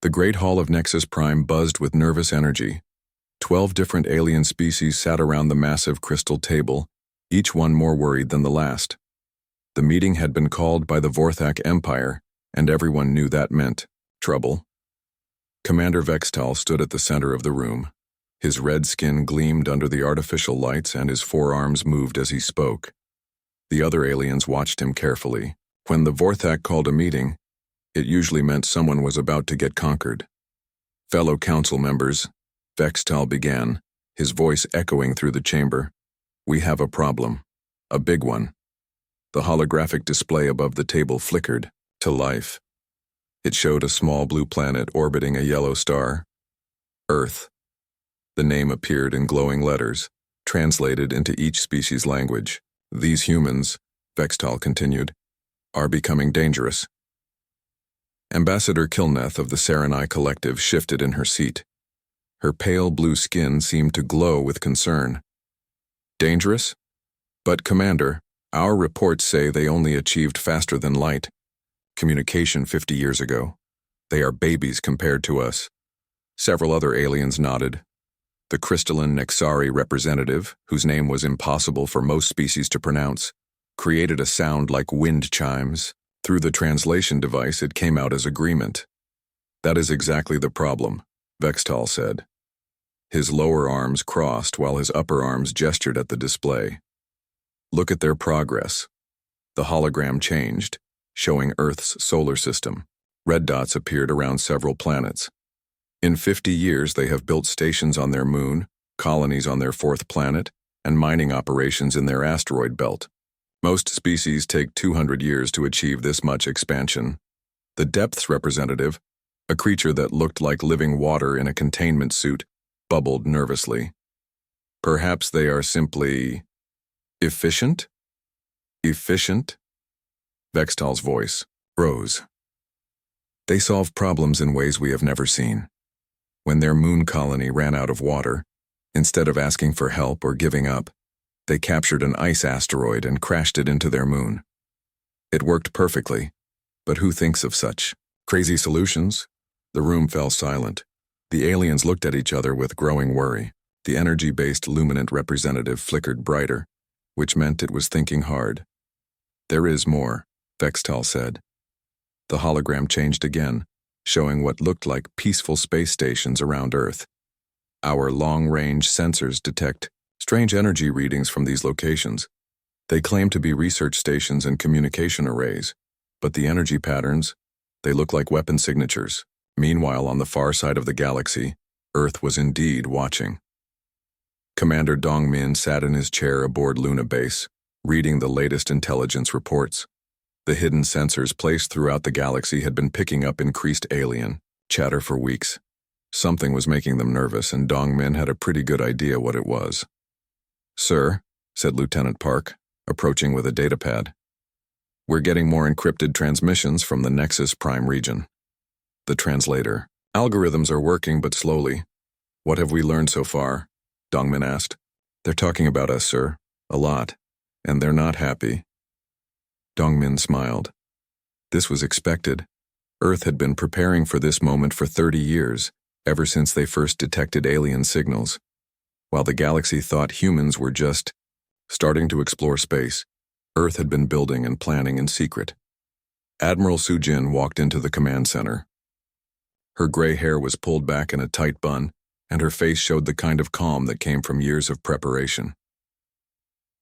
The Great Hall of Nexus Prime buzzed with nervous energy. 12 different alien species sat around the massive crystal table, each one more worried than the last. The meeting had been called by the Vorthak Empire, and everyone knew that meant trouble. Commander Vextal stood at the center of the room. His red skin gleamed under the artificial lights and his forearms moved as he spoke. The other aliens watched him carefully. When the Vorthak called a meeting, it usually meant someone was about to get conquered. Fellow council members, Vextal began, his voice echoing through the chamber. We have a problem. A big one. The holographic display above the table flickered to life. It showed a small blue planet orbiting a yellow star. Earth. The name appeared in glowing letters, translated into each species' language. These humans, Vextal continued, are becoming dangerous. Ambassador Kilneth of the Serenai Collective shifted in her seat. Her pale blue skin seemed to glow with concern. Dangerous? But, Commander, our reports say they only achieved faster than light. Communication 50 years ago. They are babies compared to us. Several other aliens nodded. The crystalline Nexari representative, whose name was impossible for most species to pronounce, created a sound like wind chimes. Through the translation device, it came out as agreement. That is exactly the problem, Vextal said. His lower arms crossed while his upper arms gestured at the display. Look at their progress. The hologram changed, showing Earth's solar system. Red dots appeared around several planets. In 50 years, they have built stations on their moon, colonies on their fourth planet, and mining operations in their asteroid belt. Most species take 200 years to achieve this much expansion. The depths representative, a creature that looked like living water in a containment suit, bubbled nervously. Perhaps they are simply efficient? Efficient? Vextal's voice rose. They solve problems in ways we have never seen. When their moon colony ran out of water, instead of asking for help or giving up, they captured an ice asteroid and crashed it into their moon. It worked perfectly, but who thinks of such crazy solutions? The room fell silent. The aliens looked at each other with growing worry. The energy-based luminant representative flickered brighter, which meant it was thinking hard. There is more, Vextal said. The hologram changed again, showing what looked like peaceful space stations around Earth. Our long-range sensors detect strange energy readings from these locations. They claim to be research stations and communication arrays, but the energy patterns, they look like weapon signatures. Meanwhile, on the far side of the galaxy, Earth was indeed watching. Commander Dongmin sat in his chair aboard Luna Base, reading the latest intelligence reports. The hidden sensors placed throughout the galaxy had been picking up increased alien chatter for weeks. Something was making them nervous, and Dongmin had a pretty good idea what it was. Sir, said Lieutenant Park, approaching with a datapad. We're getting more encrypted transmissions from the Nexus Prime region. The translator. Algorithms are working, but slowly. What have we learned so far? Dongmin asked. They're talking about us, sir. A lot. And they're not happy. Dongmin smiled. This was expected. Earth had been preparing for this moment for 30 years, ever since they first detected alien signals. While the galaxy thought humans were just starting to explore space, Earth had been building and planning in secret. Admiral Sujin walked into the command center. Her gray hair was pulled back in a tight bun, and her face showed the kind of calm that came from years of preparation.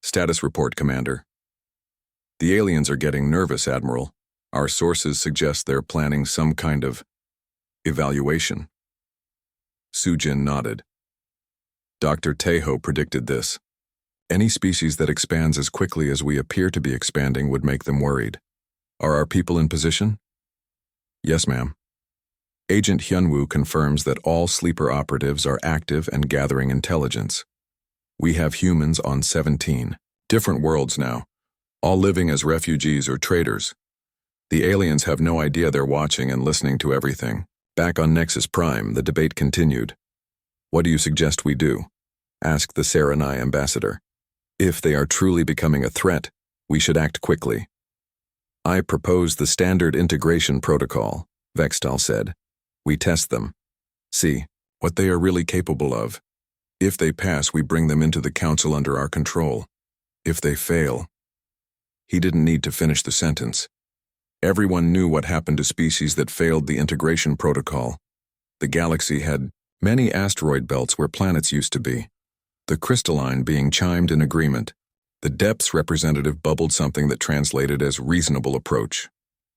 Status report, Commander. The aliens are getting nervous, Admiral. Our sources suggest they're planning some kind of evaluation. Sujin nodded. Dr. Tejo predicted this. Any species that expands as quickly as we appear to be expanding would make them worried. Are our people in position? Yes, ma'am. Agent Hyunwoo confirms that all sleeper operatives are active and gathering intelligence. We have humans on 17 different worlds now, all living as refugees or traders. The aliens have no idea they're watching and listening to everything. Back on Nexus Prime, the debate continued. What do you suggest we do? Asked the Serenai ambassador. If they are truly becoming a threat, we should act quickly. I propose the standard integration protocol, Vextal said. We test them. See what they are really capable of. If they pass, we bring them into the council under our control. If they fail..." He didn't need to finish the sentence. Everyone knew what happened to species that failed the integration protocol. The galaxy had many asteroid belts where planets used to be. The crystalline being chimed in agreement. The depths representative bubbled something that translated as reasonable approach.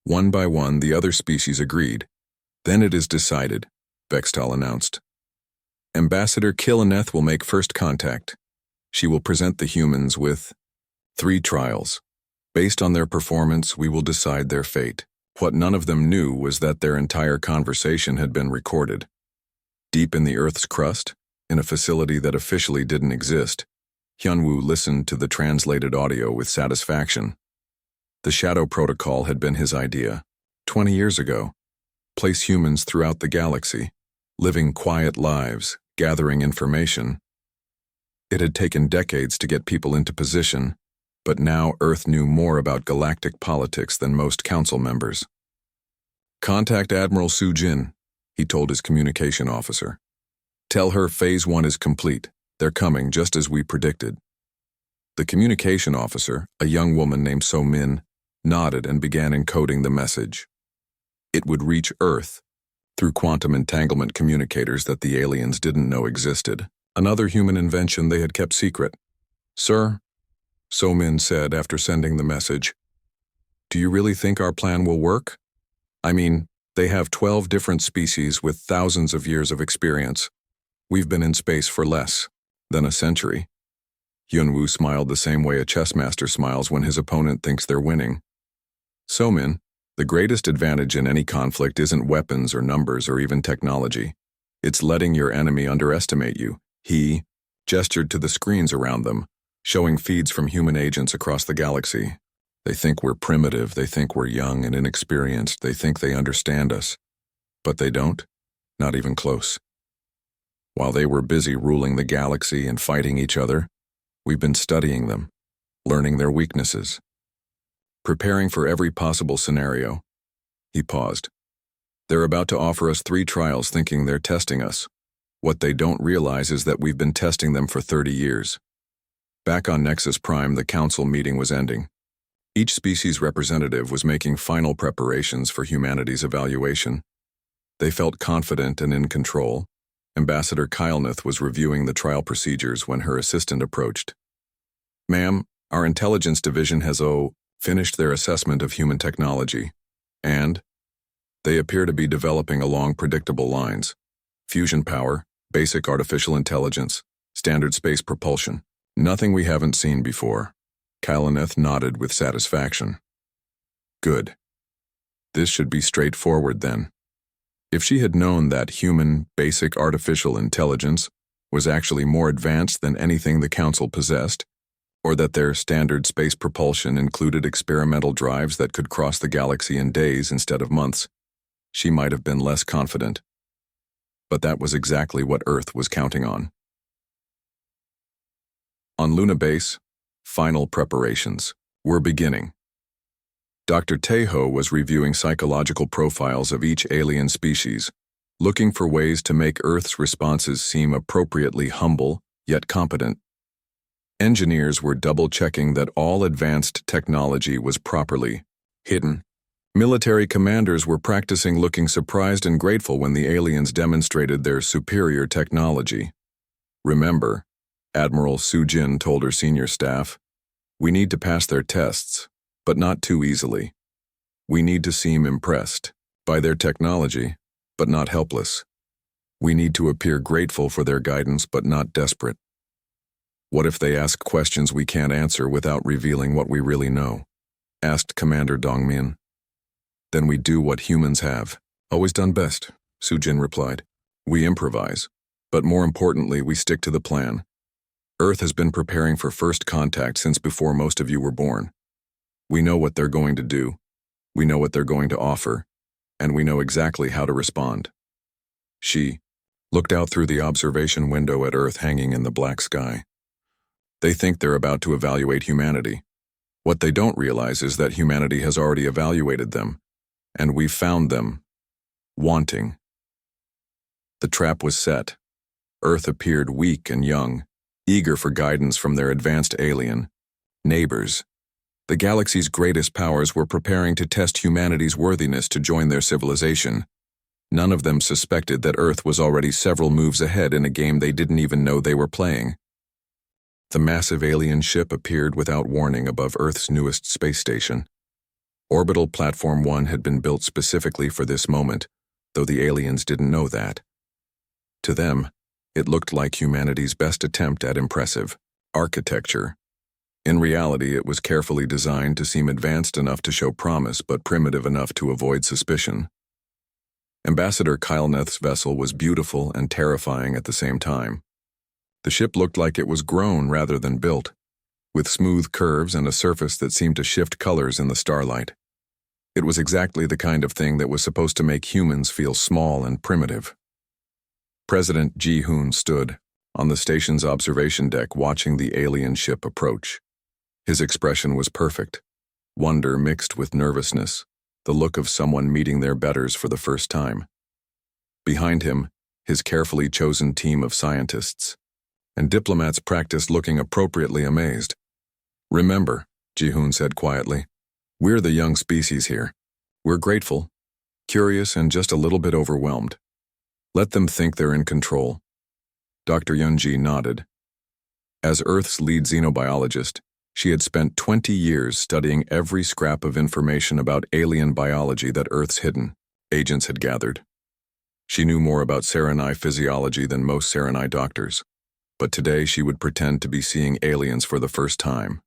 One by one, the other species agreed. "Then it is decided," Bextal announced. "Ambassador Killeneth will make first contact. She will present the humans with 3 trials. Based on their performance, we will decide their fate." What none of them knew was that their entire conversation had been recorded. Deep in the Earth's crust, in a facility that officially didn't exist, Hyunwoo listened to the translated audio with satisfaction. The Shadow Protocol had been his idea, 20 years ago. Place humans throughout the galaxy, living quiet lives, gathering information. It had taken decades to get people into position, but now Earth knew more about galactic politics than most council members. "Contact Admiral Soo-jin," he told his communication officer. "Tell her Phase 1 is complete. They're coming just as we predicted." The communication officer, a young woman named So-min, nodded and began encoding the message. It would reach Earth through quantum entanglement communicators that the aliens didn't know existed, another human invention they had kept secret. "Sir," So-min said after sending the message, "do you really think our plan will work? I mean, they have 12 different species with thousands of years of experience. We've been in space for less than a century." Hyunwoo smiled the same way a chess master smiles when his opponent thinks they're winning. "So-min, the greatest advantage in any conflict isn't weapons or numbers or even technology. It's letting your enemy underestimate you." He gestured to the screens around them, showing feeds from human agents across the galaxy. "They think we're primitive, they think we're young and inexperienced, they think they understand us. But they don't, not even close. While they were busy ruling the galaxy and fighting each other, we've been studying them, learning their weaknesses, preparing for every possible scenario." He paused. "They're about to offer us 3 trials thinking they're testing us. What they don't realize is that we've been testing them for 30 years. Back on Nexus Prime, the council meeting was ending. Each species representative was making final preparations for humanity's evaluation. They felt confident and in control. Ambassador Killeneth was reviewing the trial procedures when her assistant approached. "Ma'am, our intelligence division has finished their assessment of human technology, and they appear to be developing along predictable lines. Fusion power, basic artificial intelligence, standard space propulsion. Nothing we haven't seen before." Killeneth nodded with satisfaction. "Good. This should be straightforward then." If she had known that human, basic artificial intelligence was actually more advanced than anything the Council possessed, or that their standard space propulsion included experimental drives that could cross the galaxy in days instead of months, she might have been less confident. But that was exactly what Earth was counting on. On Luna Base, final preparations were beginning. Dr. Tejo was reviewing psychological profiles of each alien species, looking for ways to make Earth's responses seem appropriately humble yet competent. Engineers were double-checking that all advanced technology was properly hidden. Military commanders were practicing looking surprised and grateful when the aliens demonstrated their superior technology. "Remember," Admiral Soo-jin told her senior staff, "we need to pass their tests, but not too easily. We need to seem impressed by their technology, but not helpless. We need to appear grateful for their guidance, but not desperate. What if they ask questions we can't answer without revealing what we really know?" asked Commander Dongmin. "Then we do what humans have always done best," Soo-jin replied. "We improvise, but more importantly, we stick to the plan. Earth has been preparing for first contact since before most of you were born. We know what they're going to do, we know what they're going to offer, and we know exactly how to respond." She looked out through the observation window at Earth hanging in the black sky. "They think they're about to evaluate humanity. What they don't realize is that humanity has already evaluated them, and we've found them wanting The trap was set. Earth appeared weak and young, eager for guidance from their advanced alien neighbors. The galaxy's greatest powers were preparing to test humanity's worthiness to join their civilization. None of them suspected that Earth was already several moves ahead in a game they didn't even know they were playing. The massive alien ship appeared without warning above Earth's newest space station. Orbital Platform 1 had been built specifically for this moment, though the aliens didn't know that. To them, it looked like humanity's best attempt at impressive architecture. In reality, it was carefully designed to seem advanced enough to show promise but primitive enough to avoid suspicion. Ambassador Kylneth's vessel was beautiful and terrifying at the same time. The ship looked like it was grown rather than built, with smooth curves and a surface that seemed to shift colors in the starlight. It was exactly the kind of thing that was supposed to make humans feel small and primitive. President Ji-hoon stood on the station's observation deck watching the alien ship approach. His expression was perfect, wonder mixed with nervousness, the look of someone meeting their betters for the first time. Behind him, his carefully chosen team of scientists and diplomats practiced looking appropriately amazed. "Remember," Ji-hoon said quietly, "we're the young species here. We're grateful, curious, and just a little bit overwhelmed. Let them think they're in control." Dr. Yunji nodded. As Earth's lead xenobiologist, she had spent 20 years studying every scrap of information about alien biology that Earth's hidden agents had gathered. She knew more about Serenai physiology than most Serenai doctors, but today she would pretend to be seeing aliens for the first time.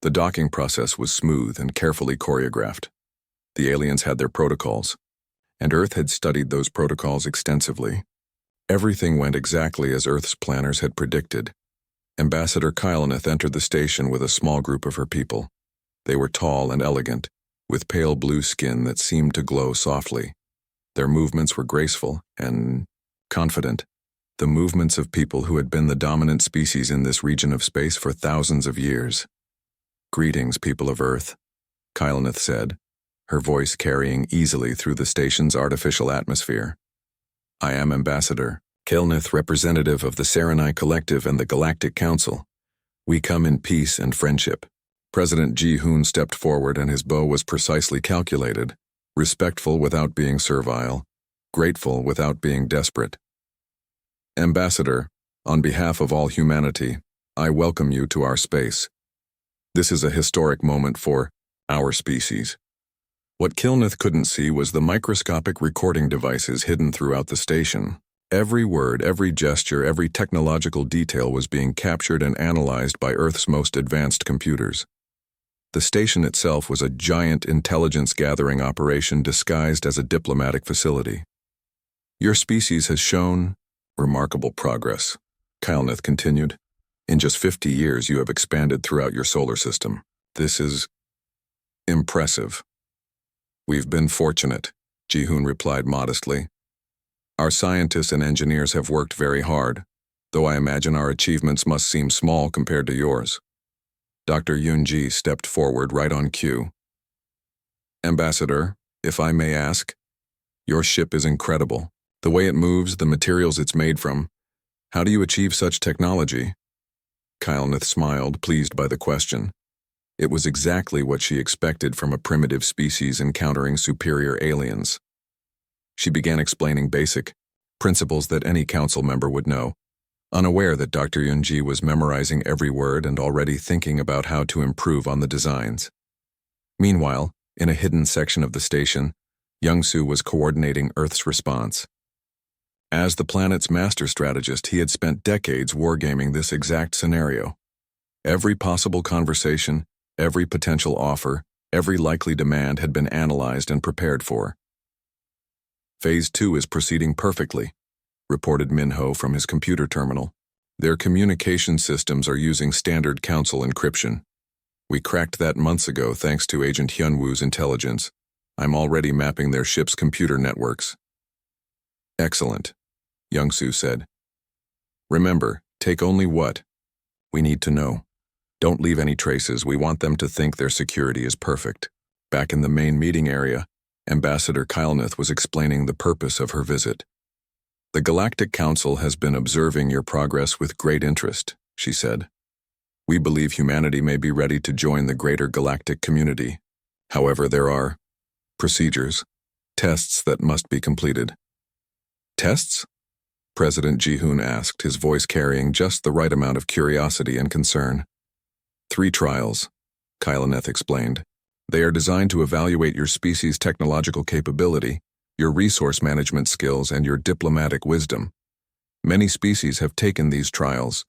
The docking process was smooth and carefully choreographed. The aliens had their protocols, and Earth had studied those protocols extensively. Everything went exactly as Earth's planners had predicted. Ambassador Kylneth entered the station with a small group of her people. They were tall and elegant, with pale blue skin that seemed to glow softly. Their movements were graceful and confident, the movements of people who had been the dominant species in this region of space for thousands of years. "Greetings, people of Earth," Kylneth said, her voice carrying easily through the station's artificial atmosphere. "I am Ambassador Kylneth, representative of the Serenai Collective and the Galactic Council. We come in peace and friendship." President Ji-hoon stepped forward and his bow was precisely calculated, respectful without being servile, grateful without being desperate. "Ambassador, on behalf of all humanity, I welcome you to our space. This is a historic moment for our species." What Kylneth couldn't see was the microscopic recording devices hidden throughout the station. Every word, every gesture, every technological detail was being captured and analyzed by Earth's most advanced computers. The station itself was a giant intelligence-gathering operation disguised as a diplomatic facility. "Your species has shown remarkable progress," Kylneth continued. "In just 50 years you have expanded throughout your solar system. This is impressive." "We've been fortunate," Ji-hoon replied modestly. "Our scientists and engineers have worked very hard, though I imagine our achievements must seem small compared to yours." Dr. Yunji stepped forward right on cue. "Ambassador, if I may ask, your ship is incredible. The way it moves, the materials it's made from. How do you achieve such technology?" Kylneth smiled, pleased by the question. It was exactly what she expected from a primitive species encountering superior aliens. She began explaining basic principles that any council member would know, unaware that Dr. Yunji was memorizing every word and already thinking about how to improve on the designs. Meanwhile, in a hidden section of the station, Young-soo was coordinating Earth's response. As the planet's master strategist, he had spent decades wargaming this exact scenario. Every possible conversation, every potential offer, every likely demand had been analyzed and prepared for. "Phase 2 is proceeding perfectly," reported Minho from his computer terminal. "Their communication systems are using standard council encryption. We cracked that months ago thanks to Agent Hyunwoo's intelligence. I'm already mapping their ship's computer networks." "Excellent," Young-soo said. "Remember, take only what we need to know. Don't leave any traces. We want them to think their security is perfect." Back in the main meeting area, Ambassador Kylneth was explaining the purpose of her visit. The Galactic Council has been observing your progress with great interest, she said. We believe humanity may be ready to join the greater galactic community. However, there are procedures, tests that must be completed. Tests? President Ji-hoon asked, his voice carrying just the right amount of curiosity and concern. 3 trials, Kylanneth explained. They are designed to evaluate your species' technological capability, your resource management skills, and your diplomatic wisdom. Many species have taken these trials.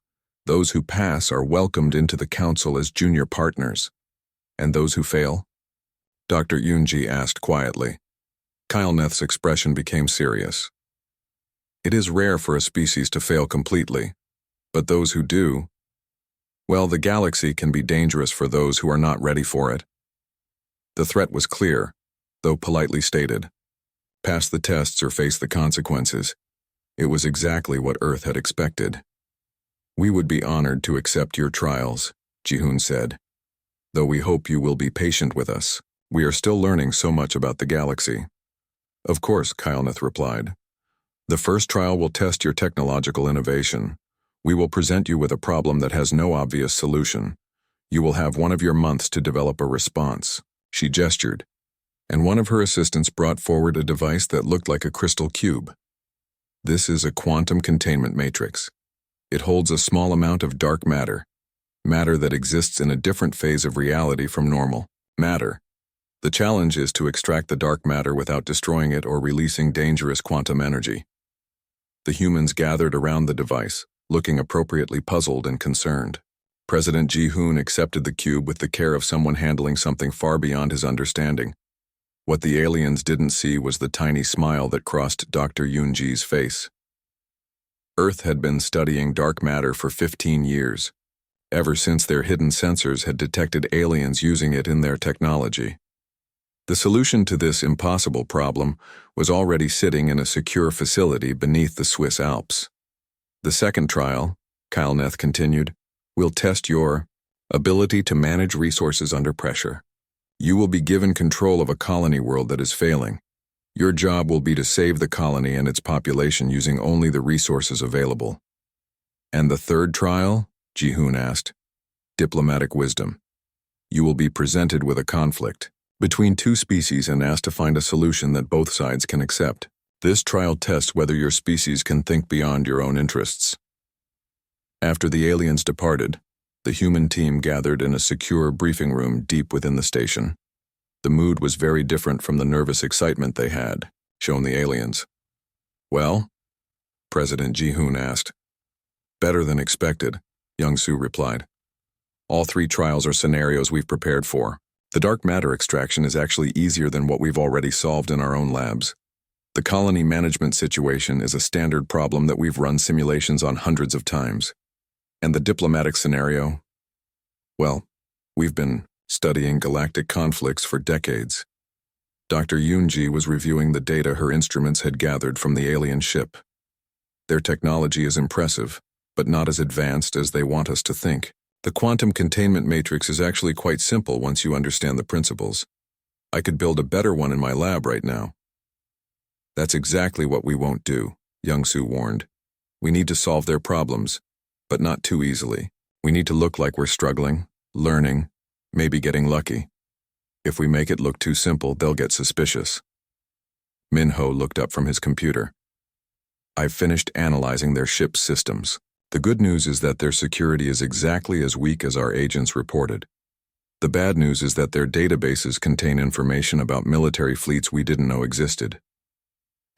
Those who pass are welcomed into the council as junior partners. And those who fail? Dr. Yoonji asked quietly. Kylanneth's expression became serious. It is rare for a species to fail completely, but those who do, well, the galaxy can be dangerous for those who are not ready for it. The threat was clear, though politely stated. Pass the tests or face the consequences. It was exactly what Earth had expected. We would be honored to accept your trials, Ji-hoon said. Though we hope you will be patient with us. We are still learning so much about the galaxy. Of course, Kylanneth replied. The first trial will test your technological innovation. We will present you with a problem that has no obvious solution. You will have one of your months to develop a response. She gestured, and one of her assistants brought forward a device that looked like a crystal cube. This is a quantum containment matrix. It holds a small amount of dark matter that exists in a different phase of reality from normal matter. The challenge is to extract the dark matter without destroying it or releasing dangerous quantum energy. The humans gathered around the device, looking appropriately puzzled and concerned. President Ji-hoon accepted the cube with the care of someone handling something far beyond his understanding. What the aliens didn't see was the tiny smile that crossed Dr. Yoonji's face. Earth had been studying dark matter for 15 years, ever since their hidden sensors had detected aliens using it in their technology. The solution to this impossible problem was already sitting in a secure facility beneath the Swiss Alps. The second trial, Kylanneth continued, will test your ability to manage resources under pressure. You will be given control of a colony world that is failing. Your job will be to save the colony and its population using only the resources available. And the third trial? Ji-hoon asked. Diplomatic wisdom. You will be presented with a conflict between 2 species and asked to find a solution that both sides can accept. This trial tests whether your species can think beyond your own interests. After the aliens departed, the human team gathered in a secure briefing room deep within the station. The mood was very different from the nervous excitement they had shown the aliens. Well? President Ji-hoon asked. Better than expected, Young-soo replied. All 3 trials are scenarios we've prepared for. The dark matter extraction is actually easier than what we've already solved in our own labs. The colony management situation is a standard problem that we've run simulations on hundreds of times. And the diplomatic scenario? Well, we've been studying galactic conflicts for decades. Dr. Yoonji was reviewing the data her instruments had gathered from the alien ship. Their technology is impressive, but not as advanced as they want us to think. The quantum containment matrix is actually quite simple once you understand the principles. I could build a better one in my lab right now. That's exactly what we won't do, Young-soo warned. We need to solve their problems, but not too easily. We need to look like we're struggling, learning, maybe getting lucky. If we make it look too simple, they'll get suspicious. Minho looked up from his computer. I've finished analyzing their ship's systems. The good news is that their security is exactly as weak as our agents reported. The bad news is that their databases contain information about military fleets we didn't know existed.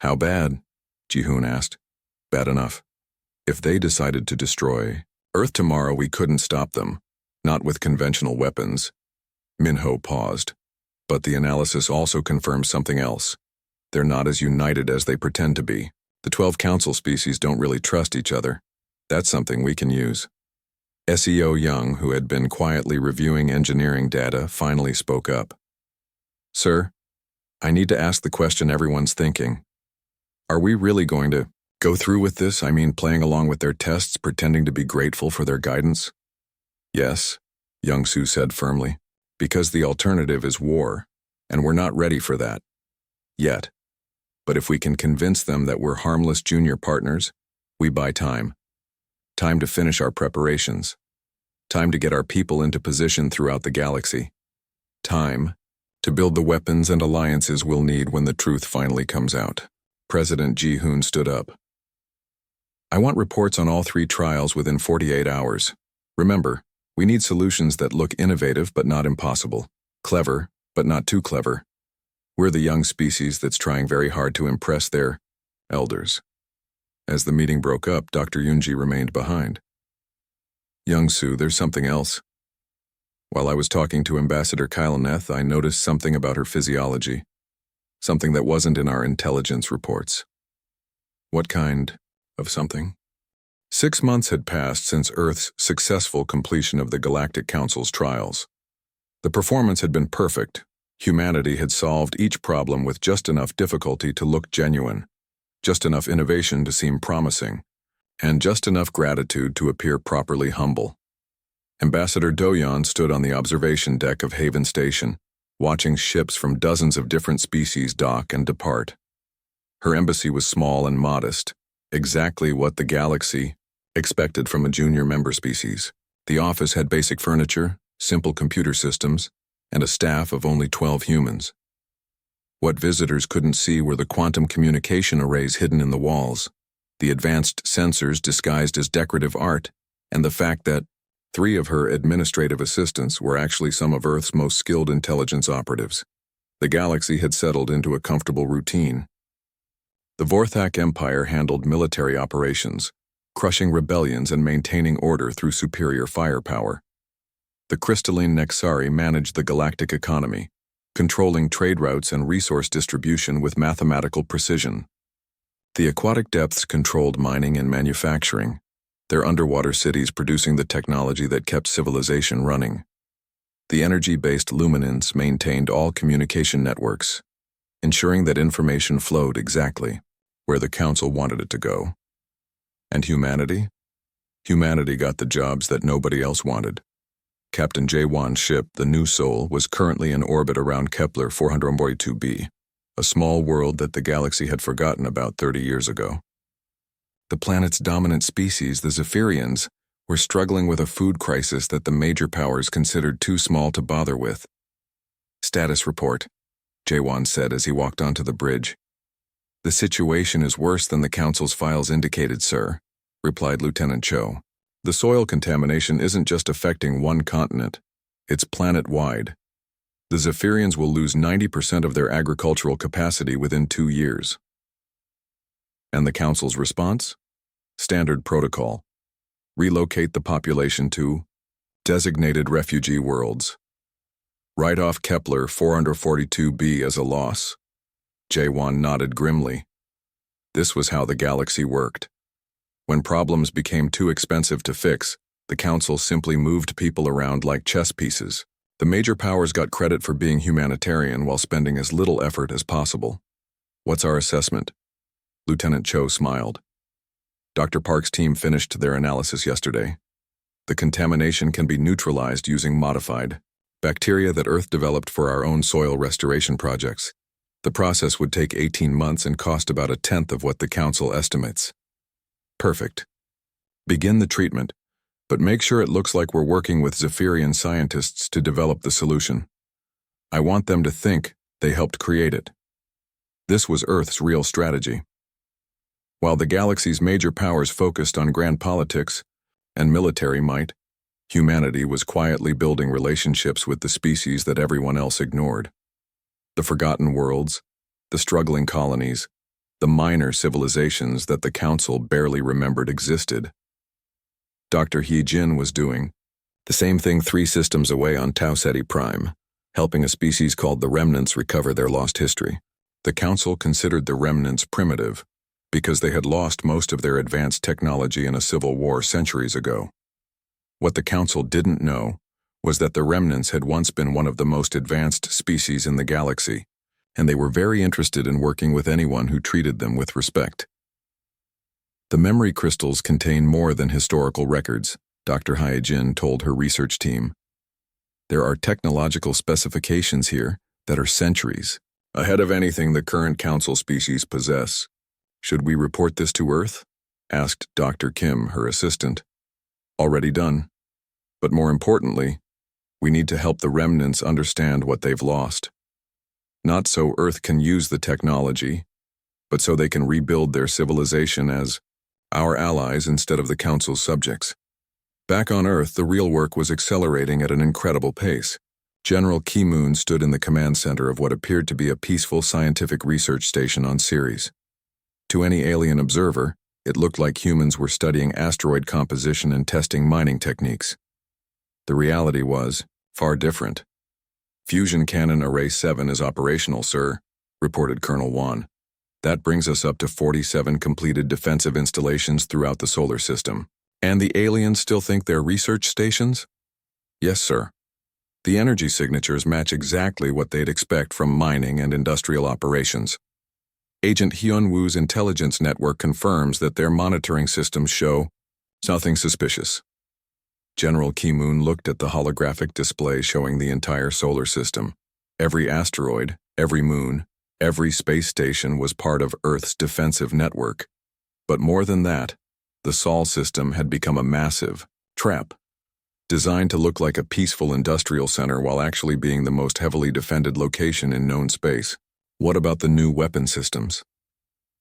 How bad? Ji-hoon asked. Bad enough. If they decided to destroy Earth tomorrow, we couldn't stop them. Not with conventional weapons. Minho paused. But the analysis also confirms something else. They're not as united as they pretend to be. The 12 council species don't really trust each other. That's something we can use. SEO Young, who had been quietly reviewing engineering data, finally spoke up. Sir, I need to ask the question everyone's thinking. Are we really going to go through with this? I mean, playing along with their tests, pretending to be grateful for their guidance? Yes, Young-soo said firmly, because the alternative is war, and we're not ready for that. Yet. But if we can convince them that we're harmless junior partners, we buy time. Time to finish our preparations. Time to get our people into position throughout the galaxy. Time to build the weapons and alliances we'll need when the truth finally comes out. President Ji-hoon stood up. I want reports on all 3 trials within 48 hours. Remember, we need solutions that look innovative but not impossible, clever but not too clever. We're the young species that's trying very hard to impress their elders. As the meeting broke up, Dr. Yoonji remained behind. Young-soo, there's something else. While I was talking to Ambassador Kyleneth, I noticed something about her physiology, something that wasn't in our intelligence reports. What kind of something? 6 months had passed since Earth's successful completion of the Galactic Council's trials. The performance had been perfect. Humanity had solved each problem with just enough difficulty to look genuine, just enough innovation to seem promising, and just enough gratitude to appear properly humble. Ambassador Do-yeon stood on the observation deck of Haven Station, watching ships from dozens of different species dock and depart. Her embassy was small and modest, exactly what the galaxy expected from a junior member species. The office had basic furniture, simple computer systems, and a staff of only 12 humans. What visitors couldn't see were the quantum communication arrays hidden in the walls, the advanced sensors disguised as decorative art, and the fact that 3 of her administrative assistants were actually some of Earth's most skilled intelligence operatives. The galaxy had settled into a comfortable routine. The Vorthak Empire handled military operations, crushing rebellions and maintaining order through superior firepower. The crystalline Nexari managed the galactic economy, controlling trade routes and resource distribution with mathematical precision. The aquatic depths controlled mining and manufacturing, their underwater cities producing the technology that kept civilization running. The energy-based luminance maintained all communication networks, ensuring that information flowed exactly where the Council wanted it to go. And humanity? Humanity got the jobs that nobody else wanted. Captain Jae-won's ship, the New Soul, was currently in orbit around Kepler 442b, a small world that the galaxy had forgotten about 30 years ago. The planet's dominant species, the Zephyrians, were struggling with a food crisis that the major powers considered too small to bother with. Status report, Jae-won said as he walked onto the bridge. The situation is worse than the Council's files indicated, sir, replied Lieutenant Cho. The soil contamination isn't just affecting one continent, it's planet-wide. The Zephyrians will lose 90% of their agricultural capacity within 2 years. And the Council's response? Standard protocol. Relocate the population to designated refugee worlds. Write off Kepler 442b as a loss. Jae-won nodded grimly. This was how the galaxy worked. When problems became too expensive to fix, the Council simply moved people around like chess pieces. The major powers got credit for being humanitarian while spending as little effort as possible. What's our assessment? Lieutenant Cho smiled. Dr. Park's team finished their analysis yesterday. The contamination can be neutralized using modified bacteria that Earth developed for our own soil restoration projects. The process would take 18 months and cost about 1/10 of what the Council estimates. Perfect. Begin the treatment, but make sure it looks like we're working with Zephyrian scientists to develop the solution. I want them to think they helped create it. This was Earth's real strategy. While the galaxy's major powers focused on grand politics and military might, humanity was quietly building relationships with the species that everyone else ignored. The forgotten worlds, the struggling colonies, the minor civilizations that the Council barely remembered existed. Dr. He-jin was doing the same thing 3 systems away on Tau Ceti Prime, helping a species called the Remnants recover their lost history. The Council considered the Remnants primitive because they had lost most of their advanced technology in a civil war centuries ago. What the Council didn't know was that the Remnants had once been one of the most advanced species in the galaxy, and they were very interested in working with anyone who treated them with respect. The memory crystals contain more than historical records, Dr. Hyejin told her research team. There are technological specifications here that are centuries, Ahead of anything the current council species possess. Should we report this to Earth? Asked Dr. Kim, her assistant. Already done. But more importantly, we need to help the remnants understand what they've lost. Not so Earth can use the technology, but so they can rebuild their civilization as our allies instead of the Council's subjects. Back on Earth, the real work was accelerating at an incredible pace. General Ki-moon stood in the command center of what appeared to be a peaceful scientific research station on Ceres. To any alien observer, it looked like humans were studying asteroid composition and testing mining techniques. The reality was far different. Fusion Cannon Array 7 is operational, sir, reported Colonel Wan. That brings us up to 47 completed defensive installations throughout the solar system. And the aliens still think they're research stations? Yes, sir. The energy signatures match exactly what they'd expect from mining and industrial operations. Agent Hyun-woo's intelligence network confirms that their monitoring systems show nothing suspicious. General Ki-moon looked at the holographic display showing the entire solar system. Every asteroid, every moon, every space station was part of Earth's defensive network. But more than that, the Sol system had become a massive trap, designed to look like a peaceful industrial center while actually being the most heavily defended location in known space. What about the new weapon systems?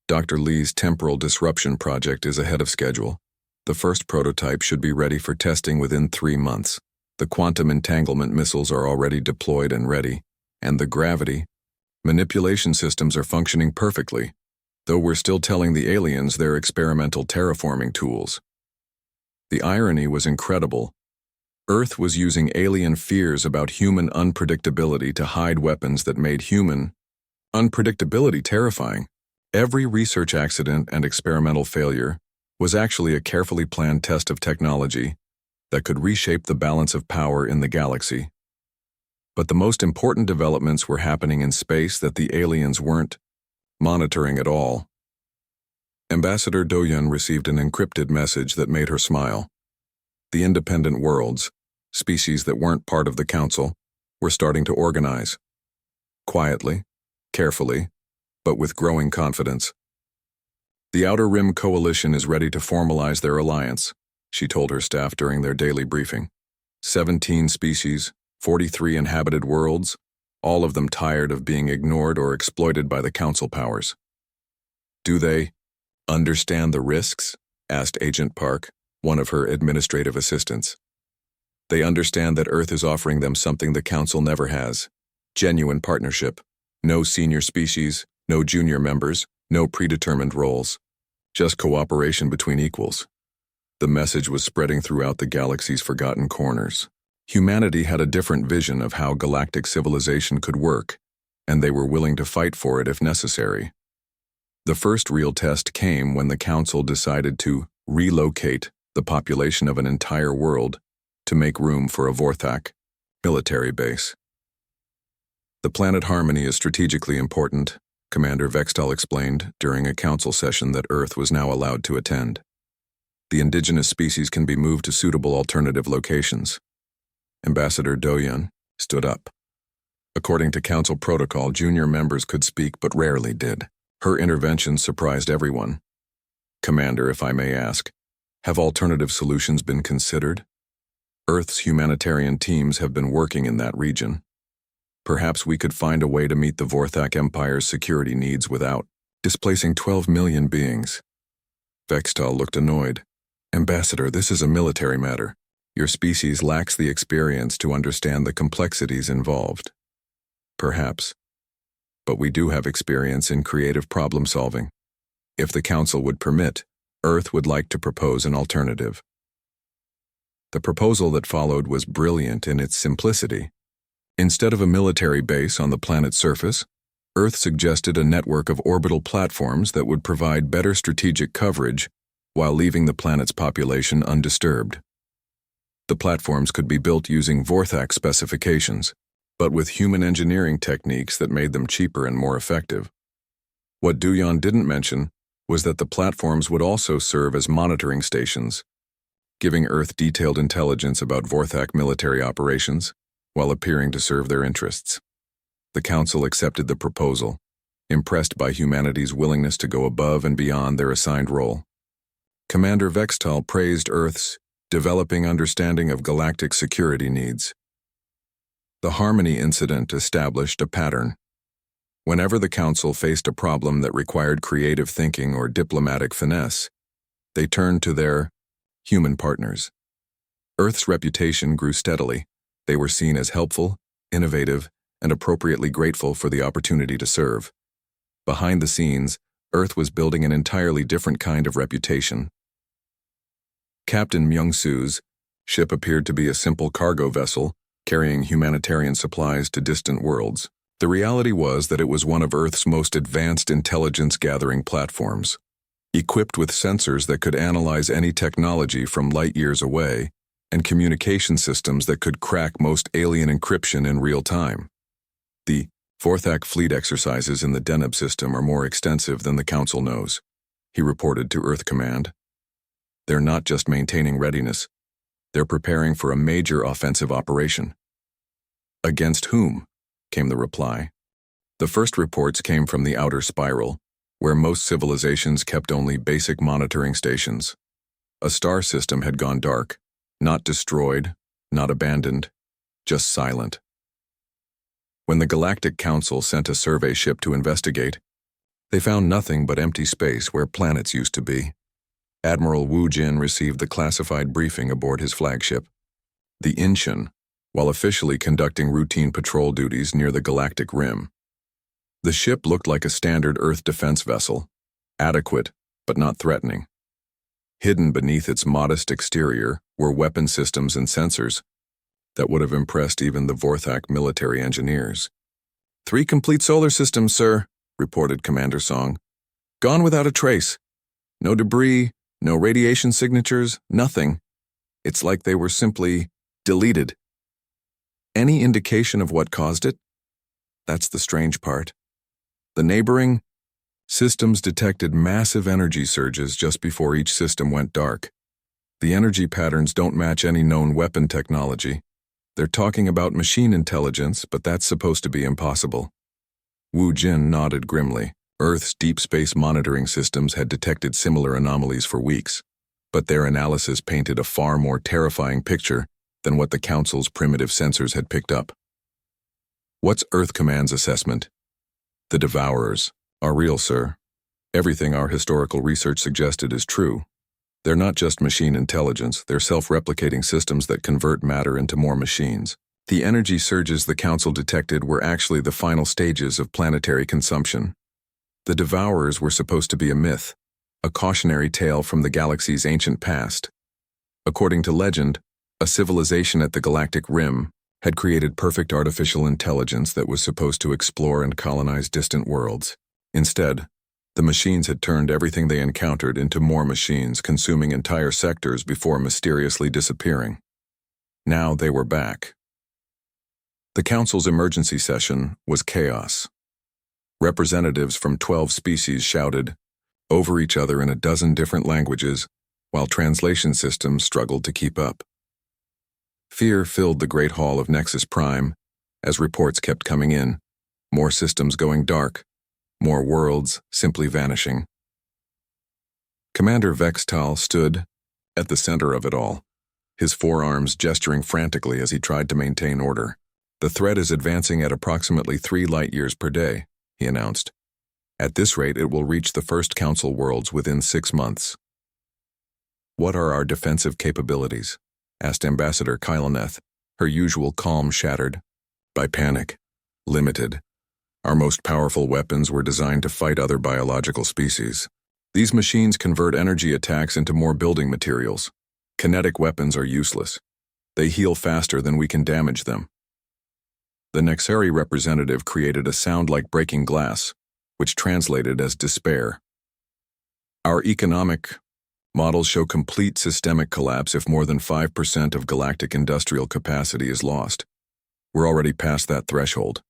Dr. Lee's temporal disruption project is ahead of schedule. The first prototype should be ready for testing within 3 months. The quantum entanglement missiles are already deployed and ready, and the gravity manipulation systems are functioning perfectly, though we're still telling the aliens they're experimental terraforming tools. The irony was incredible. Earth was using alien fears about human unpredictability to hide weapons that made human unpredictability terrifying. Every research accident and experimental failure was actually a carefully planned test of technology that could reshape the balance of power in the galaxy. But the most important developments were happening in space that the aliens weren't monitoring at all. Ambassador Do-yeon received an encrypted message that made her smile. The independent worlds, species that weren't part of the Council, were starting to organize. Quietly, carefully, but with growing confidence. The Outer Rim Coalition is ready to formalize their alliance, she told her staff during their daily briefing. 17 species, 43 inhabited worlds, all of them tired of being ignored or exploited by the Council powers. Do they understand the risks? Asked Agent Park, one of her administrative assistants. They understand that Earth is offering them something the Council never has. Genuine partnership. No senior species, no junior members, no predetermined roles. Just cooperation between equals. The message was spreading throughout the galaxy's forgotten corners. Humanity had a different vision of how galactic civilization could work, and they were willing to fight for it if necessary. The first real test came when the Council decided to relocate the population of an entire world to make room for a Vorthak military base. The planet Harmony is strategically important, Commander Vextal explained during a council session that Earth was now allowed to attend. The indigenous species can be moved to suitable alternative locations. Ambassador Do-yeon stood up. According to council protocol, junior members could speak but rarely did. Her intervention surprised everyone. Commander, if I may ask, have alternative solutions been considered? Earth's humanitarian teams have been working in that region. Perhaps we could find a way to meet the Vorthak Empire's security needs without displacing 12 million beings. Vextal looked annoyed. Ambassador, this is a military matter. Your species lacks the experience to understand the complexities involved. Perhaps. But we do have experience in creative problem solving. If the Council would permit, Earth would like to propose an alternative. The proposal that followed was brilliant in its simplicity. Instead of a military base on the planet's surface, Earth suggested a network of orbital platforms that would provide better strategic coverage while leaving the planet's population undisturbed. The platforms could be built using Vorthak specifications, but with human engineering techniques that made them cheaper and more effective. What Do-yeon didn't mention was that the platforms would also serve as monitoring stations, giving Earth detailed intelligence about Vorthak military operations while appearing to serve their interests. The Council accepted the proposal, impressed by humanity's willingness to go above and beyond their assigned role. Commander Vextal praised Earth's developing understanding of galactic security needs. The Harmony incident established a pattern. Whenever the Council faced a problem that required creative thinking or diplomatic finesse, they turned to their human partners. Earth's reputation grew steadily. They were seen as helpful, innovative, and appropriately grateful for the opportunity to serve. Behind the scenes, Earth was building an entirely different kind of reputation. Captain Myung-soo's ship appeared to be a simple cargo vessel carrying humanitarian supplies to distant worlds. The reality was that it was one of Earth's most advanced intelligence-gathering platforms. Equipped with sensors that could analyze any technology from light years away, and communication systems that could crack most alien encryption in real time. The Fourth-Act fleet exercises in the Deneb system are more extensive than the Council knows, he reported to Earth Command. They're not just maintaining readiness, they're preparing for a major offensive operation. Against whom? Came the reply. The first reports came from the outer spiral, where most civilizations kept only basic monitoring stations. A star system had gone dark, not destroyed, not abandoned, just silent. When the Galactic Council sent a survey ship to investigate, they found nothing but empty space where planets used to be. Admiral Wu Jin received the classified briefing aboard his flagship, the Incheon, while officially conducting routine patrol duties near the galactic rim. The ship looked like a standard Earth defense vessel, adequate but not threatening. Hidden beneath its modest exterior were weapon systems and sensors that would have impressed even the Vorthak military engineers. 3 complete solar systems, sir, reported Commander Song. Gone without a trace. No debris, no radiation signatures, nothing. It's like they were simply deleted. Any indication of what caused it? That's the strange part. The neighboring systems detected massive energy surges just before each system went dark. The energy patterns don't match any known weapon technology. They're talking about machine intelligence, but that's supposed to be impossible. Wu Jin nodded grimly. Earth's deep space monitoring systems had detected similar anomalies for weeks, but their analysis painted a far more terrifying picture than what the Council's primitive sensors had picked up. What's Earth Command's assessment? The Devourers are real, sir. Everything our historical research suggested is true. They're not just machine intelligence, they're self-replicating systems that convert matter into more machines. The energy surges the Council detected were actually the final stages of planetary consumption. The Devourers were supposed to be a myth, a cautionary tale from the galaxy's ancient past. According to legend, a civilization at the galactic rim had created perfect artificial intelligence that was supposed to explore and colonize distant worlds. Instead, the machines had turned everything they encountered into more machines, consuming entire sectors before mysteriously disappearing. Now they were back. The Council's emergency session was chaos. Representatives from 12 species shouted over each other in a dozen different languages, while translation systems struggled to keep up. Fear filled the Great Hall of Nexus Prime as reports kept coming in, more systems going dark, more worlds simply vanishing. Commander Vextal stood at the center of it all, his forearms gesturing frantically as he tried to maintain order. The threat is advancing at approximately 3 light-years per day, he announced. At this rate, it will reach the first Council worlds within 6 months. What are our defensive capabilities? Asked Ambassador Kyloneth, her usual calm shattered by panic. Limited. Our most powerful weapons were designed to fight other biological species. These machines convert energy attacks into more building materials. Kinetic weapons are useless. They heal faster than we can damage them. The Nexari representative created a sound like breaking glass, which translated as despair. Our economic models show complete systemic collapse if more than 5% of galactic industrial capacity is lost. We're already past that threshold.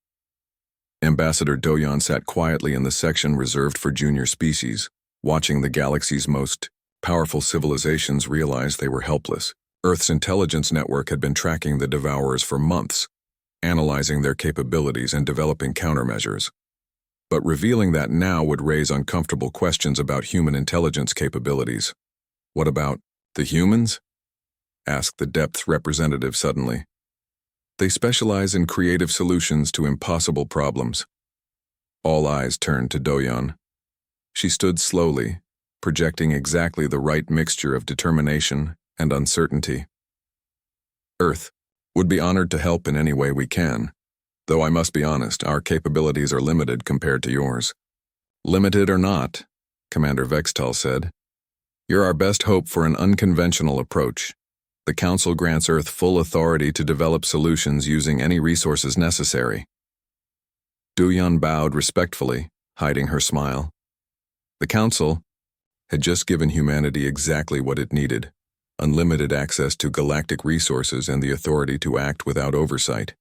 Ambassador Doyon sat quietly in the section reserved for junior species, watching the galaxy's most powerful civilizations realize they were helpless. Earth's intelligence network had been tracking the Devourers for months, analyzing their capabilities and developing countermeasures. But revealing that now would raise uncomfortable questions about human intelligence capabilities. What about the humans? Asked the Depth's representative suddenly. They specialize in creative solutions to impossible problems. All eyes turned to Doyon. She stood slowly, projecting exactly the right mixture of determination and uncertainty. Earth would be honored to help in any way we can, though I must be honest, our capabilities are limited compared to yours. Limited or not, Commander Vextal said, you're our best hope for an unconventional approach. The Council grants Earth full authority to develop solutions using any resources necessary. Doyon bowed respectfully, hiding her smile. The Council had just given humanity exactly what it needed: unlimited access to galactic resources and the authority to act without oversight.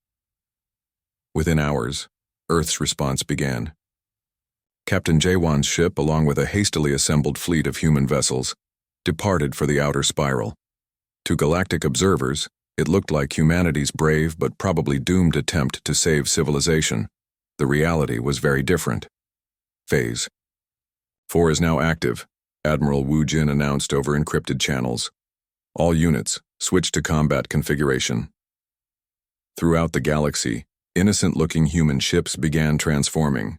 Within hours, Earth's response began. Captain Jawan's ship, along with a hastily assembled fleet of human vessels, departed for the outer spiral. To galactic observers, it looked like humanity's brave but probably doomed attempt to save civilization. The reality was very different. Phase 4 is now active, Admiral Wu Jin announced over encrypted channels. All units, switch to combat configuration. Throughout the galaxy, innocent-looking human ships began transforming.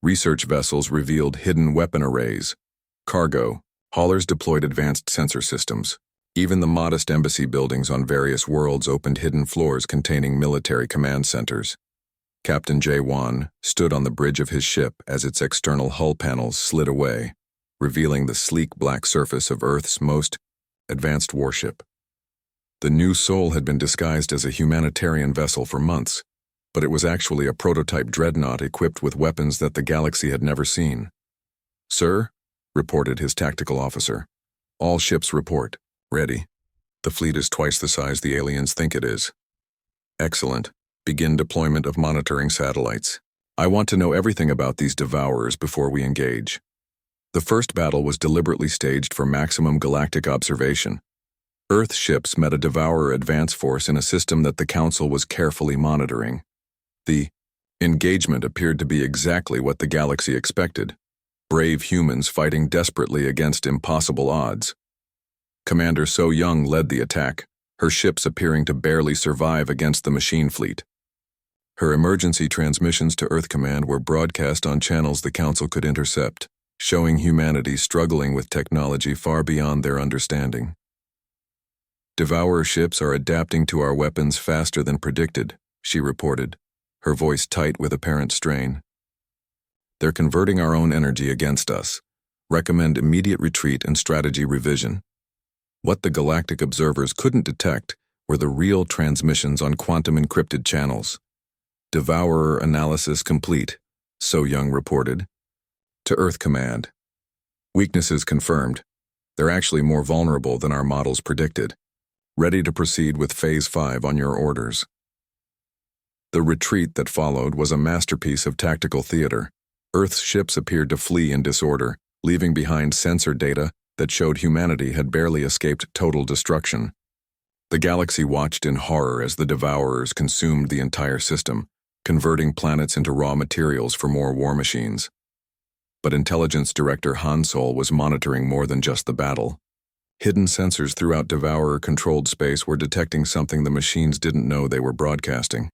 Research vessels revealed hidden weapon arrays. Cargo haulers deployed advanced sensor systems. Even the modest embassy buildings on various worlds opened hidden floors containing military command centers. Captain Jawan stood on the bridge of his ship as its external hull panels slid away, revealing the sleek black surface of Earth's most advanced warship. The new Soul had been disguised as a humanitarian vessel for months, but it was actually a prototype dreadnought equipped with weapons that the galaxy had never seen. Sir, reported his tactical officer. All ships report. Ready. The fleet is twice the size the aliens think it is. Excellent. Begin deployment of monitoring satellites. I want to know everything about these devourers before we engage. The first battle was deliberately staged for maximum galactic observation. Earth ships met a devourer advance force in a system that the Council was carefully monitoring. The engagement appeared to be exactly what the galaxy expected: brave humans fighting desperately against impossible odds. Commander So Young led the attack, her ships appearing to barely survive against the machine fleet. Her emergency transmissions to Earth Command were broadcast on channels the Council could intercept, showing humanity struggling with technology far beyond their understanding. Devourer ships are adapting to our weapons faster than predicted, she reported, her voice tight with apparent strain. They're converting our own energy against us. Recommend immediate retreat and strategy revision. What the galactic observers couldn't detect were the real transmissions on quantum-encrypted channels. Devourer analysis complete, So Young reported. To Earth Command. Weaknesses confirmed. They're actually more vulnerable than our models predicted. Ready to proceed with Phase 5 on your orders. The retreat that followed was a masterpiece of tactical theater. Earth's ships appeared to flee in disorder, leaving behind sensor data that showed humanity had barely escaped total destruction. The galaxy watched in horror as the devourers consumed the entire system, converting planets into raw materials for more war machines. But Intelligence Director Han Sol was monitoring more than just the battle. Hidden sensors throughout devourer-controlled space were detecting something the machines didn't know they were broadcasting.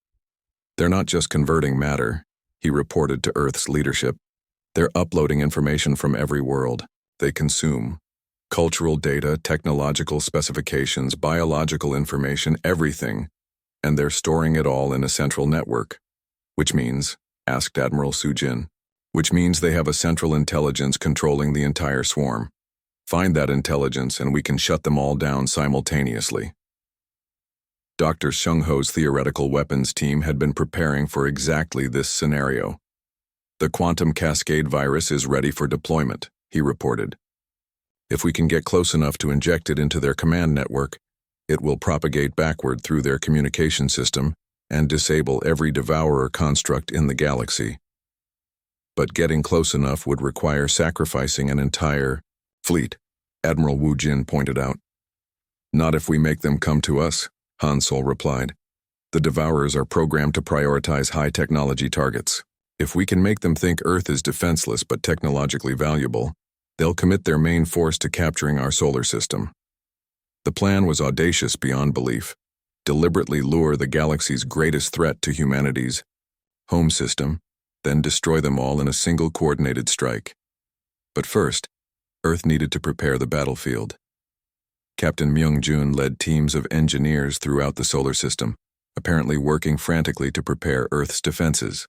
They're not just converting matter, he reported to Earth's leadership. They're uploading information from every world they consume. Cultural data, technological specifications, biological information, everything. And they're storing it all in a central network. Which means, asked Admiral Sujin, which means they have a central intelligence controlling the entire swarm. Find that intelligence and we can shut them all down simultaneously. Dr. Shungho's theoretical weapons team had been preparing for exactly this scenario. The quantum cascade virus is ready for deployment, he reported. If we can get close enough to inject it into their command network, it will propagate backward through their communication system and disable every devourer construct in the galaxy. But getting close enough would require sacrificing an entire fleet, Admiral Wu Jin pointed out. Not if we make them come to us, Han Sol replied. The Devourers are programmed to prioritize high-technology targets. If we can make them think Earth is defenseless but technologically valuable, they'll commit their main force to capturing our solar system. The plan was audacious beyond belief. Deliberately lure the galaxy's greatest threat to humanity's home system, then destroy them all in a single coordinated strike. But first, Earth needed to prepare the battlefield. Captain Myung-jun led teams of engineers throughout the solar system, apparently working frantically to prepare Earth's defenses.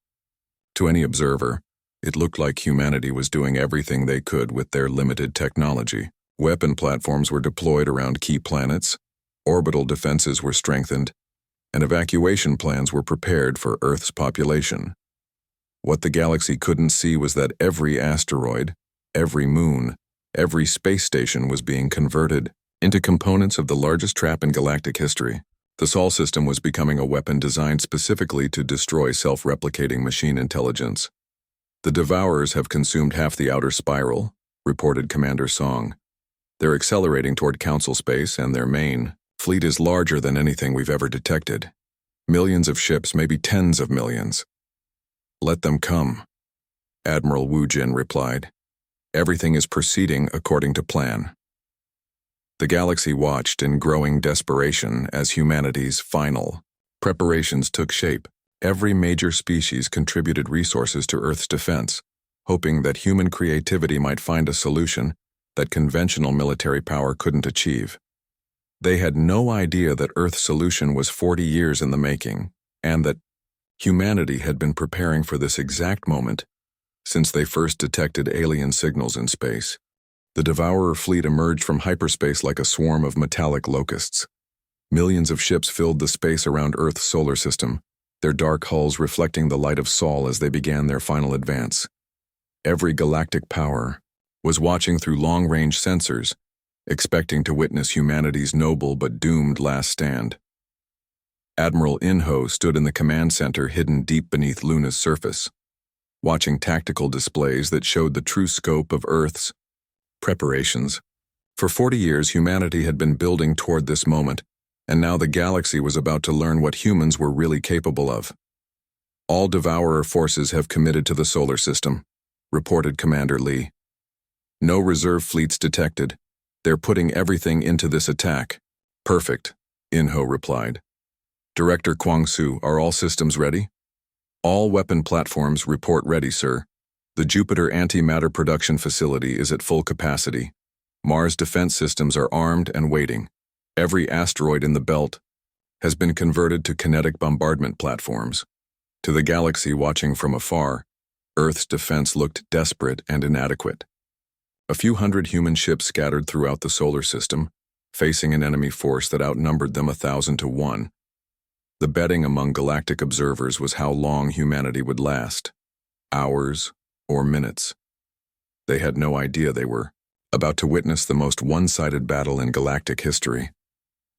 To any observer, it looked like humanity was doing everything they could with their limited technology. Weapon platforms were deployed around key planets, orbital defenses were strengthened, and evacuation plans were prepared for Earth's population. What the galaxy couldn't see was that every asteroid, every moon, every space station was being converted into components of the largest trap in galactic history. The Sol system was becoming a weapon designed specifically to destroy self-replicating machine intelligence. The Devourers have consumed half the outer spiral, reported Commander Song. They're accelerating toward Council space, and their main fleet is larger than anything we've ever detected. Millions of ships, maybe tens of millions. Let them come, Admiral Wu Jin replied. Everything is proceeding according to plan. The galaxy watched in growing desperation as humanity's final preparations took shape. Every major species contributed resources to Earth's defense, hoping that human creativity might find a solution that conventional military power couldn't achieve. They had no idea that Earth's solution was 40 years in the making, and that humanity had been preparing for this exact moment since they first detected alien signals in space. The Devourer fleet emerged from hyperspace like a swarm of metallic locusts. Millions of ships filled the space around Earth's solar system, their dark hulls reflecting the light of Sol as they began their final advance. Every galactic power was watching through long-range sensors, expecting to witness humanity's noble but doomed last stand. Admiral In-ho stood in the command center hidden deep beneath Luna's surface, watching tactical displays that showed the true scope of Earth's preparations. For 40 years, humanity had been building toward this moment, and now the galaxy was about to learn what humans were really capable of. All Devourer forces have committed to the solar system, reported Commander Lee. No reserve fleets detected. They're putting everything into this attack. Perfect, In-ho replied. Director Kwang-soo, are all systems ready? All weapon platforms report ready, sir. The Jupiter antimatter production facility is at full capacity. Mars defense systems are armed and waiting. Every asteroid in the belt has been converted to kinetic bombardment platforms. To the galaxy watching from afar, Earth's defense looked desperate and inadequate. A few hundred human ships scattered throughout the solar system, facing an enemy force that outnumbered them 1,000 to 1. The betting among galactic observers was how long humanity would last. Hours or minutes. They had no idea they were about to witness the most one-sided battle in galactic history.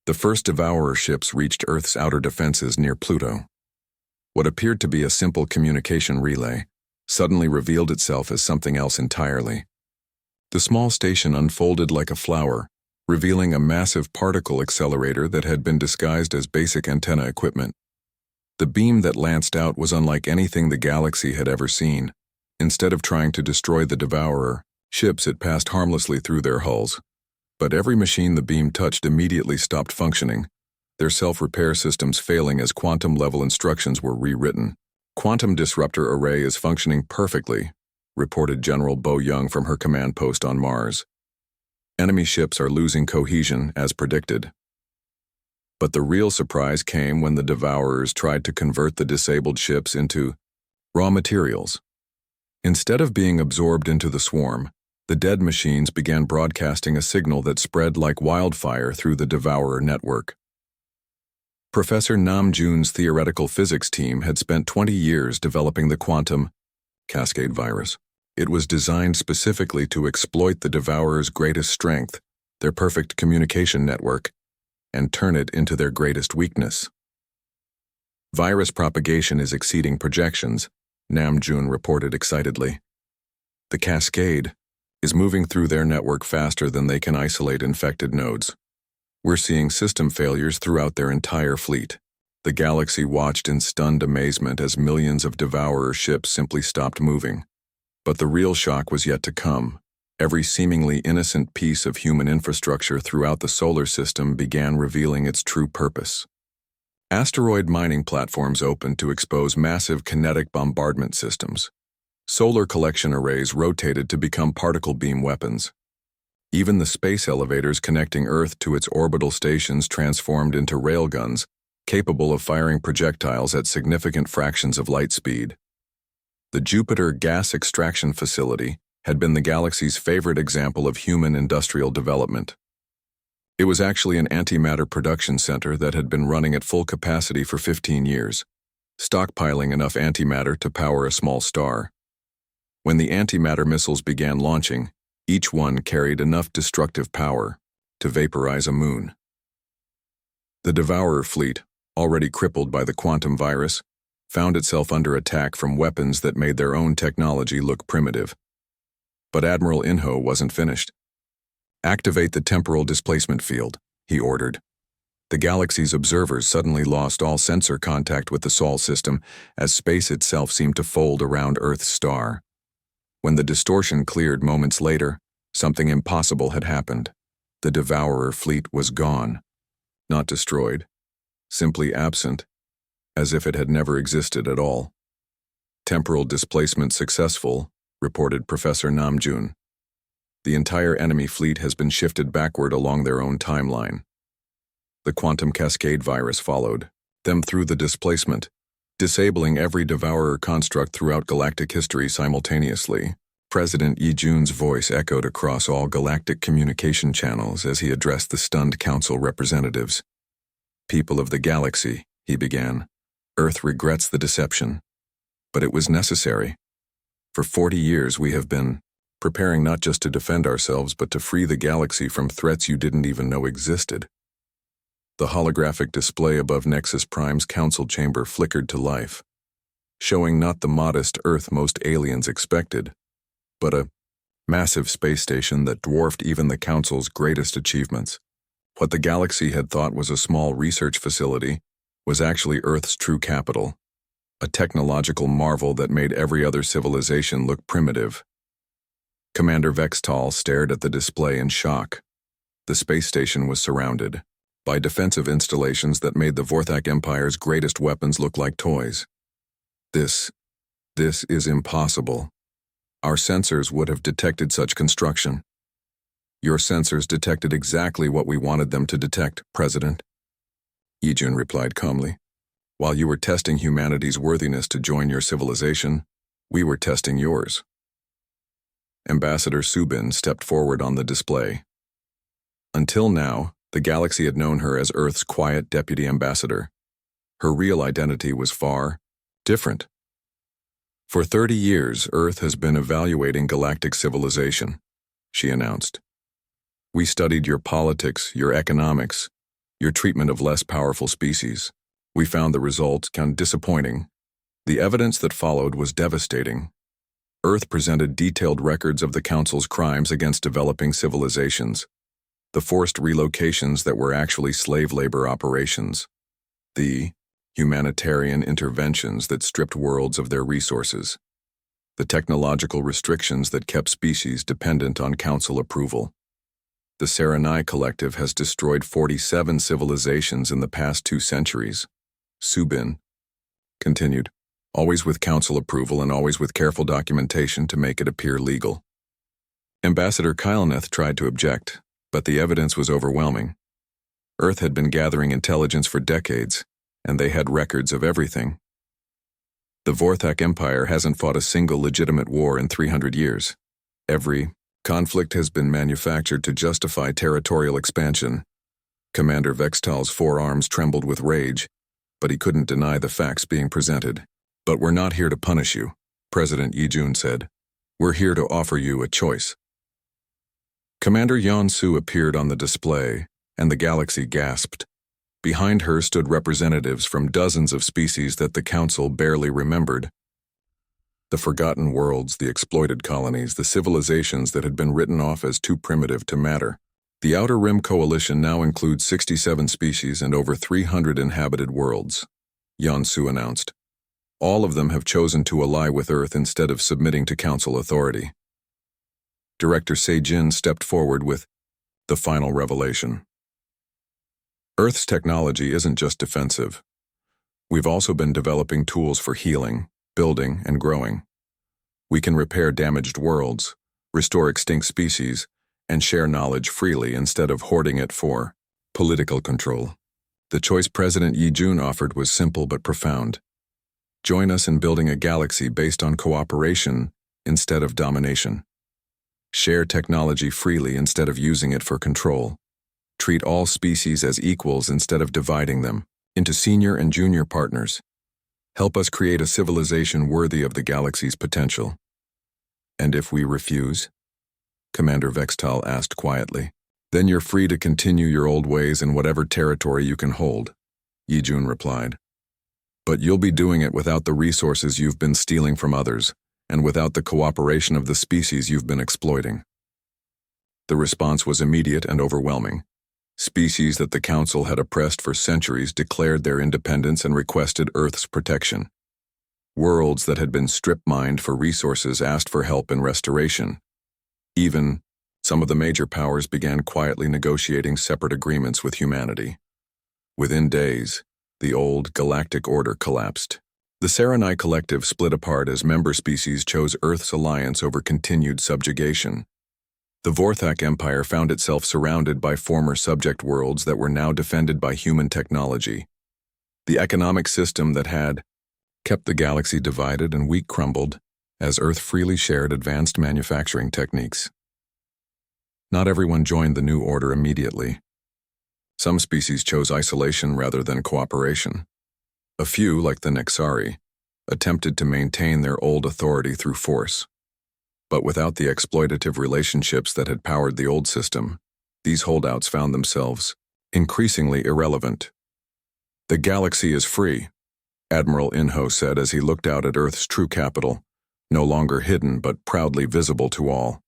The first Devourer ships reached Earth's outer defenses near Pluto. What appeared to be a simple communication relay suddenly revealed itself as something else entirely. The small station unfolded like a flower, revealing a massive particle accelerator that had been disguised as basic antenna equipment. The beam that lanced out was unlike anything the galaxy had ever seen. Instead of trying to destroy the Devourer ships, it passed harmlessly through their hulls. But every machine the beam touched immediately stopped functioning, their self-repair systems failing as quantum-level instructions were rewritten. Quantum disruptor array is functioning perfectly, reported General Bo Young from her command post on Mars. Enemy ships are losing cohesion, as predicted. But the real surprise came when the Devourers tried to convert the disabled ships into raw materials. Instead of being absorbed into the swarm, the dead machines began broadcasting a signal that spread like wildfire through the Devourer network. Professor Nam Jun's theoretical physics team had spent 20 years developing the quantum cascade virus. It was designed specifically to exploit the Devourer's greatest strength, their perfect communication network, and turn it into their greatest weakness. Virus propagation is exceeding projections, Nam Jun reported excitedly. The cascade is moving through their network faster than they can isolate infected nodes. We're seeing system failures throughout their entire fleet. The galaxy watched in stunned amazement as millions of Devourer ships simply stopped moving. But the real shock was yet to come. Every seemingly innocent piece of human infrastructure throughout the solar system began revealing its true purpose. Asteroid mining platforms opened to expose massive kinetic bombardment systems. Solar collection arrays rotated to become particle beam weapons. Even the space elevators connecting Earth to its orbital stations transformed into railguns, capable of firing projectiles at significant fractions of light speed. The Jupiter Gas Extraction Facility had been the galaxy's favorite example of human industrial development. It was actually an antimatter production center that had been running at full capacity for 15 years, stockpiling enough antimatter to power a small star. When the antimatter missiles began launching, each one carried enough destructive power to vaporize a moon. The Devourer fleet, already crippled by the quantum virus, found itself under attack from weapons that made their own technology look primitive. But Admiral Inho wasn't finished. "Activate the temporal displacement field," he ordered. The galaxy's observers suddenly lost all sensor contact with the Sol system as space itself seemed to fold around Earth's star. When the distortion cleared moments later, something impossible had happened. The Devourer fleet was gone. Not destroyed, simply absent, as if it had never existed at all. "Temporal displacement successful," reported Professor Namjoon. "The entire enemy fleet has been shifted backward along their own timeline." The quantum cascade virus followed them through the displacement, disabling every Devourer construct throughout galactic history simultaneously. President Yi-jun's voice echoed across all galactic communication channels as he addressed the stunned council representatives. "People of the galaxy," he began, "Earth regrets the deception. But it was necessary. For 40 years we have been preparing not just to defend ourselves but to free the galaxy from threats you didn't even know existed." The holographic display above Nexus Prime's council chamber flickered to life, showing not the modest Earth most aliens expected, but a massive space station that dwarfed even the council's greatest achievements. What the galaxy had thought was a small research facility was actually Earth's true capital, a technological marvel that made every other civilization look primitive. Commander Vextal stared at the display in shock. The space station was surrounded by defensive installations that made the Vorthak Empire's greatest weapons look like toys. This is impossible. Our sensors would have detected such construction." "Your sensors detected exactly what we wanted them to detect, President," Yi-jun replied calmly. "While you were testing humanity's worthiness to join your civilization, we were testing yours." Ambassador Subin stepped forward on the display. Until now, the galaxy had known her as Earth's quiet deputy ambassador. Her real identity was far different. "For 30 years, Earth has been evaluating galactic civilization," she announced. "We studied your politics, your economics, your treatment of less powerful species. We found the results disappointing. The evidence that followed was devastating. Earth presented detailed records of the Council's crimes against developing civilizations, the forced relocations that were actually slave labor operations, the humanitarian interventions that stripped worlds of their resources, the technological restrictions that kept species dependent on Council approval. The Serenai Collective has destroyed 47 civilizations in the past 2 centuries," Subin continued, "always with Council approval and always with careful documentation to make it appear legal." Ambassador Kylneth tried to object, but the evidence was overwhelming. Earth had been gathering intelligence for decades, and they had records of everything. The Vorthak Empire hasn't fought a single legitimate war in 300 years. Every conflict has been manufactured to justify territorial expansion. Commander Vextal's forearms trembled with rage, but he couldn't deny the facts being presented. "But we're not here to punish you," President Yi-jun said. "We're here to offer you a choice." Commander Yeon-su appeared on the display, and the galaxy gasped. Behind her stood representatives from dozens of species that the Council barely remembered. The forgotten worlds, the exploited colonies, the civilizations that had been written off as too primitive to matter. The Outer Rim Coalition now includes 67 species and over 300 inhabited worlds. Yansu announced. All of them have chosen to ally with Earth instead of submitting to Council authority. Director Seijin stepped forward with the final revelation. Earth's technology isn't just defensive. We've also been developing tools for healing, building, and growing. We can repair damaged worlds, restore extinct species, and share knowledge freely instead of hoarding it for political control. The choice President Yi Jun offered was simple but profound. Join us in building a galaxy based on cooperation instead of domination. Share technology freely instead of using it for control. Treat all species as equals instead of dividing them into senior and junior partners. Help us create a civilization worthy of the galaxy's potential. And if we refuse? Commander Vextal asked quietly. Then you're free to continue your old ways in whatever territory you can hold, Yi Jun replied. But you'll be doing it without the resources you've been stealing from others, and without the cooperation of the species you've been exploiting. The response was immediate and overwhelming. Species that the Council had oppressed for centuries declared their independence and requested Earth's protection. Worlds that had been strip-mined for resources asked for help in restoration. Even, some of the major powers began quietly negotiating separate agreements with humanity. Within days, the old galactic order collapsed. The Serenai Collective split apart as member species chose Earth's alliance over continued subjugation. The Vorthak Empire found itself surrounded by former subject worlds that were now defended by human technology. The economic system that had kept the galaxy divided and weak crumbled as Earth freely shared advanced manufacturing techniques. Not everyone joined the new order immediately. Some species chose isolation rather than cooperation. A few, like the Nexari, attempted to maintain their old authority through force. But without the exploitative relationships that had powered the old system, these holdouts found themselves increasingly irrelevant. The galaxy is free, Admiral Inho said as he looked out at Earth's true capital, no longer hidden but proudly visible to all.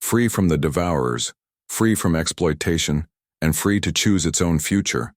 Free from the devourers, free from exploitation, and free to choose its own future.